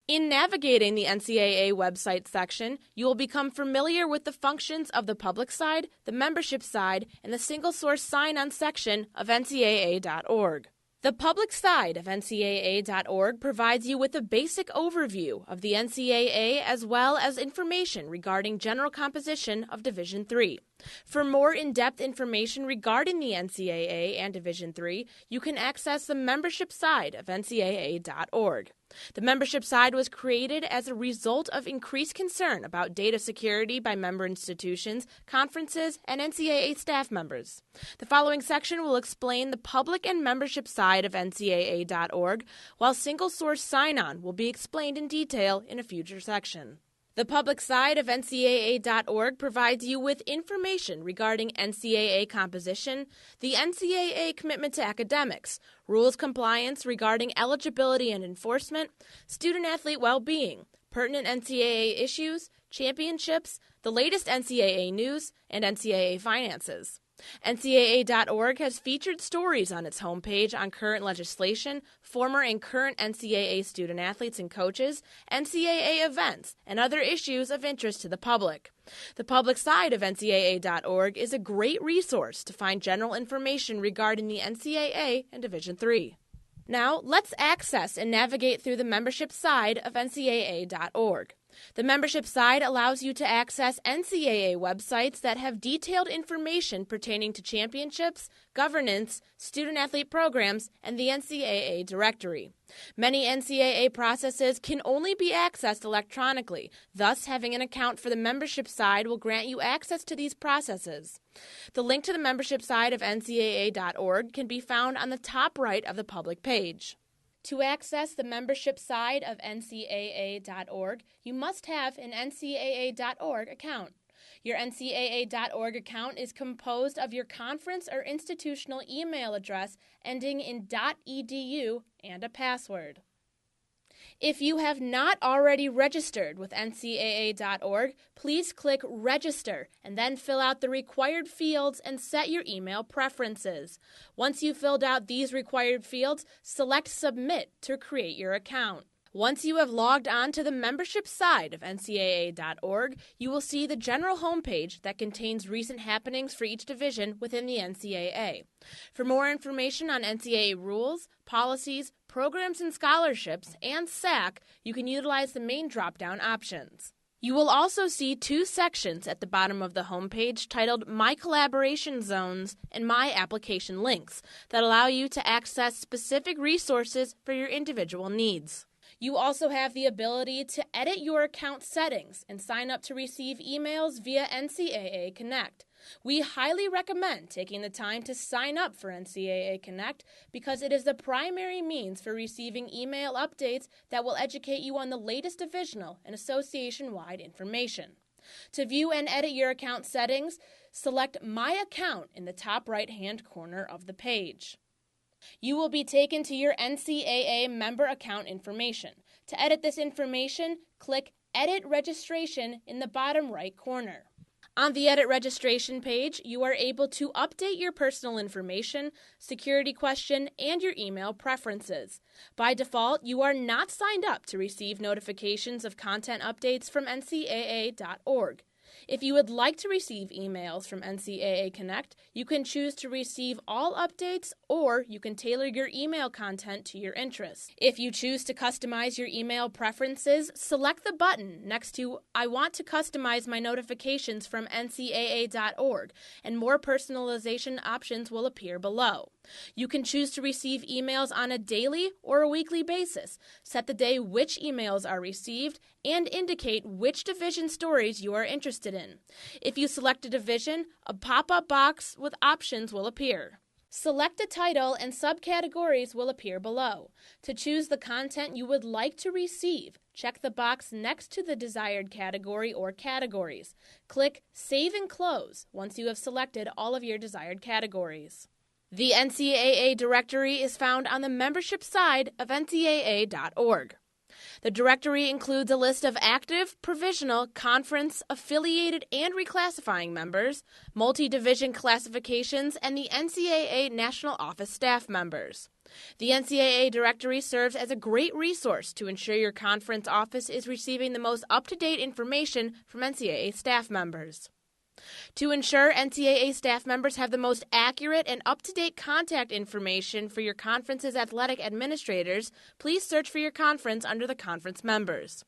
In navigating the NCAA website section, you will become familiar with the functions of the public side, the membership side, and the single-source sign-on section of NCAA.org. The public side of NCAA.org provides you with a basic overview of the NCAA as well as information regarding general composition of Division III. For more in-depth information regarding the NCAA and Division III, you can access the membership side of NCAA.org. The membership side was created as a result of increased concern about data security by member institutions, conferences, and NCAA staff members. The following section will explain the public and membership side of NCAA.org, while single-source sign-on will be explained in detail in a future section. The public side of NCAA.org provides you with information regarding NCAA composition, the NCAA commitment to academics, rules compliance regarding eligibility and enforcement, student-athlete well-being, pertinent NCAA issues, championships, the latest NCAA news, and NCAA finances. NCAA.org has featured stories on its homepage on current legislation, former and current NCAA student-athletes and coaches, NCAA events, and other issues of interest to the public. The public side of NCAA.org is a great resource to find general information regarding the NCAA and Division III. Now, let's access and navigate through the membership side of NCAA.org. The membership side allows you to access NCAA websites that have detailed information pertaining to championships, governance, student-athlete programs, and the NCAA directory. Many NCAA processes can only be accessed electronically, thus having an account for the membership side will grant you access to these processes. The link to the membership side of NCAA.org can be found on the top right of the public page. To access the membership side of NCAA.org, you must have an NCAA.org account. Your NCAA.org account is composed of your conference or institutional email address ending in .edu and a password. If you have not already registered with NCAA.org, please click Register and then fill out the required fields and set your email preferences. Once you've filled out these required fields, select Submit to create your account. Once you have logged on to the membership side of NCAA.org, you will see the general homepage that contains recent happenings for each division within the NCAA. For more information on NCAA rules, policies, programs and scholarships, and SAC, you can utilize the main drop-down options. You will also see two sections at the bottom of the homepage titled My Collaboration Zones and My Application Links that allow you to access specific resources for your individual needs. You also have the ability to edit your account settings and sign up to receive emails via NCAA Connect. We highly recommend taking the time to sign up for NCAA Connect because it is the primary means for receiving email updates that will educate you on the latest divisional and association-wide information. To view and edit your account settings, select My Account in the top right-hand corner of the page. You will be taken to your NCAA member account information. To edit this information, click Edit Registration in the bottom right corner. On the Edit Registration page, you are able to update your personal information, security question, and your email preferences. By default, you are not signed up to receive notifications of content updates from NCAA.org. If you would like to receive emails from NCAA Connect, you can choose to receive all updates or you can tailor your email content to your interests. If you choose to customize your email preferences, select the button next to I want to customize my notifications from NCAA.org and more personalization options will appear below. You can choose to receive emails on a daily or a weekly basis, set the day which emails are received, and indicate which division stories you are interested in. If you select a division, a pop-up box with options will appear. Select a title and subcategories will appear below. To choose the content you would like to receive, check the box next to the desired category or categories. Click Save and Close once you have selected all of your desired categories. The NCAA directory is found on the membership side of NCAA.org. The directory includes a list of active, provisional, conference, affiliated, and reclassifying members, multi-division classifications, and the NCAA National Office staff members. The NCAA directory serves as a great resource to ensure your conference office is receiving the most up-to-date information from NCAA staff members. To ensure NCAA staff members have the most accurate and up-to-date contact information for your conference's athletic administrators, please search for your conference under the conference members.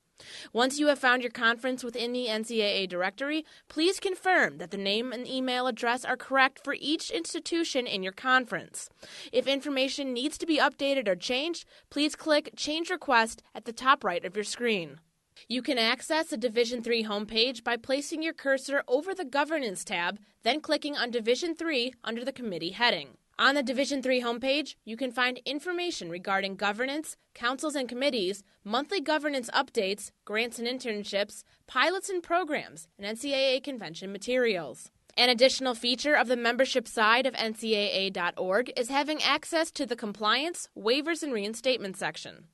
Once you have found your conference within the NCAA directory, please confirm that the name and email address are correct for each institution in your conference. If information needs to be updated or changed, please click Change Request at the top right of your screen. You can access the Division III homepage by placing your cursor over the Governance tab, then clicking on Division III under the Committee heading. On the Division III homepage, you can find information regarding governance, councils and committees, monthly governance updates, grants and internships, pilots and programs, and NCAA convention materials. An additional feature of the membership side of NCAA.org is having access to the Compliance, Waivers, and Reinstatement section.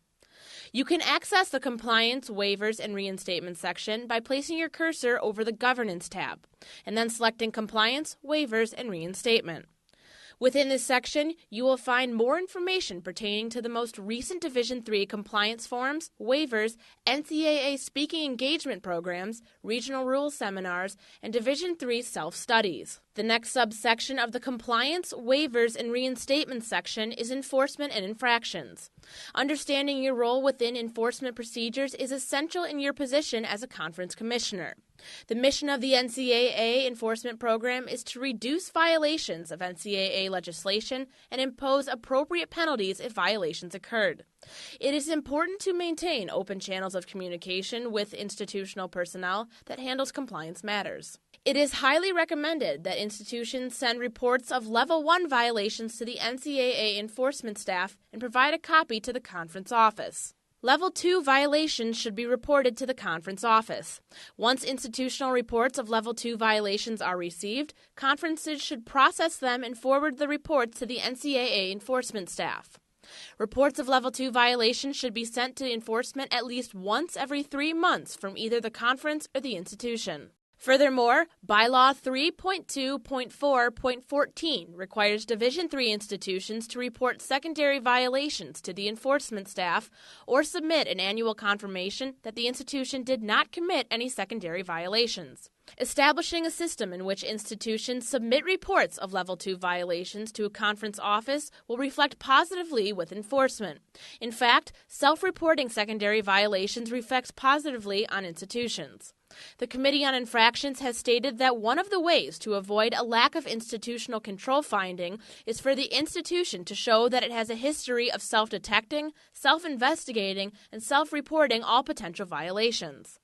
You can access the Compliance, Waivers, and Reinstatement section by placing your cursor over the Governance tab, and then selecting Compliance, Waivers, and Reinstatement. Within this section, you will find more information pertaining to the most recent Division III compliance forms, waivers, NCAA speaking engagement programs, regional rules seminars, and Division III self-studies. The next subsection of the Compliance, Waivers, and Reinstatement section is Enforcement and Infractions. Understanding your role within enforcement procedures is essential in your position as a conference commissioner. The mission of the NCAA enforcement program is to reduce violations of NCAA legislation and impose appropriate penalties if violations occurred. It is important to maintain open channels of communication with institutional personnel that handles compliance matters. It is highly recommended that institutions send reports of Level 1 violations to the NCAA enforcement staff and provide a copy to the conference office. Level 2 violations should be reported to the conference office. Once institutional reports of Level 2 violations are received, conferences should process them and forward the reports to the NCAA enforcement staff. Reports of Level 2 violations should be sent to enforcement at least once every 3 months from either the conference or the institution. Furthermore, Bylaw 3.2.4.14 requires Division III institutions to report secondary violations to the enforcement staff or submit an annual confirmation that the institution did not commit any secondary violations. Establishing a system in which institutions submit reports of Level 2 violations to a conference office will reflect positively with enforcement. In fact, self-reporting secondary violations reflects positively on institutions. The Committee on Infractions has stated that one of the ways to avoid a lack of institutional control finding is for the institution to show that it has a history of self-detecting, self-investigating, and self-reporting all potential violations.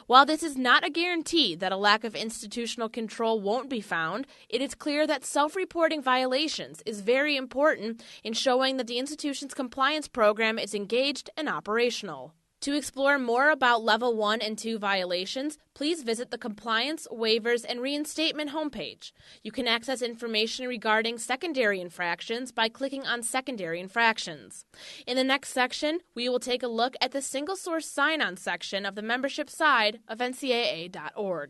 While this is not a guarantee that a lack of institutional control won't be found, it is clear that self-reporting violations is very important in showing that the institution's compliance program is engaged and operational. To explore more about Level 1 and 2 violations, please visit the Compliance, Waivers, and Reinstatement homepage. You can access information regarding secondary infractions by clicking on Secondary Infractions. In the next section, we will take a look at the Single Source Sign-On section of the membership side of NCAA.org.